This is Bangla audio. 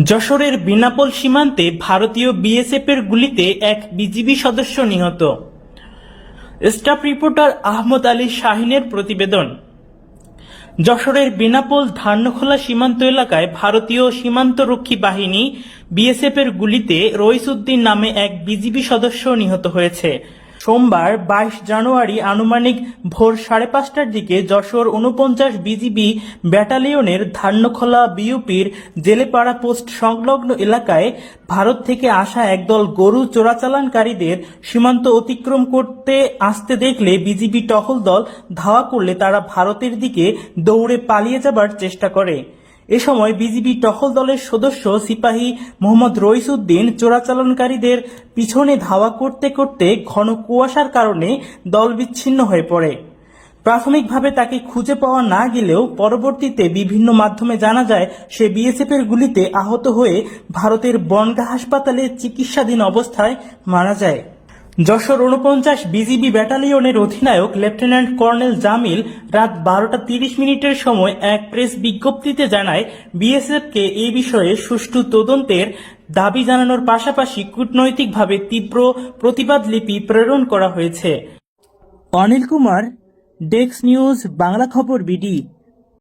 যশোরের বেনাপোল সীমান্তে ভারতীয় বিএসএফের গুলিতে এক বিজিবি সদস্য নিহত। স্টাফ রিপোর্টার আহমদ আলী শাহিনের প্রতিবেদন। যশোরের বেনাপোল ধান্যখোলা সীমান্ত এলাকায় ভারতীয় সীমান্তরক্ষী বাহিনী বিএসএফের গুলিতে রইস উদ্দিন নামে এক বিজিবি সদস্য নিহত হয়েছে। সোমবার 22 জানুয়ারি আনুমানিক ভোর 5:30টার দিকে যশোর 49 বিজিবি ব্যাটালিয়নের ধান্যখোলা বিউপির জেলেপাড়া পোস্ট সংলগ্ন এলাকায় ভারত থেকে আসা একদল গরু চোরাচালানকারীদের সীমান্ত অতিক্রম করতে আসতে দেখলে বিজিবি টহল দল ধাওয়া করলে তারা ভারতের দিকে দৌড়ে পালিয়ে যাবার চেষ্টা করে। এ সময় বিজিবি টহল দলের সদস্য সিপাহী মোহাম্মদ রইস উদ্দিন চোরাচালানকারীদের পিছনে ধাওয়া করতে করতে ঘন কুয়াশার কারণে দল বিচ্ছিন্ন হয়ে পড়ে। প্রাথমিকভাবে তাকে খুঁজে পাওয়া না গেলেও পরবর্তীতে বিভিন্ন মাধ্যমে জানা যায় সে বিএসএফের গুলিতে আহত হয়ে ভারতের বনগাঁ হাসপাতালে চিকিৎসাধীন অবস্থায় মারা যায়। যশোর 49 বিজিবি ব্যাটালিয়নের অধিনায়ক লেফটেন্যান্ট কর্নেল জামিল রাত 12টা 30 মিনিটের সময় এক প্রেস বিজ্ঞপ্তিতে জানায়, বিএসএফকে এই বিষয়ে সুষ্ঠু তদন্তের দাবি জানানোর পাশাপাশি কূটনৈতিকভাবে তীব্র প্রতিবাদ লিপি প্রেরণ করা হয়েছে। অনিল কুমার, ডেস্ক নিউজ, বাংলা খবর বিডি।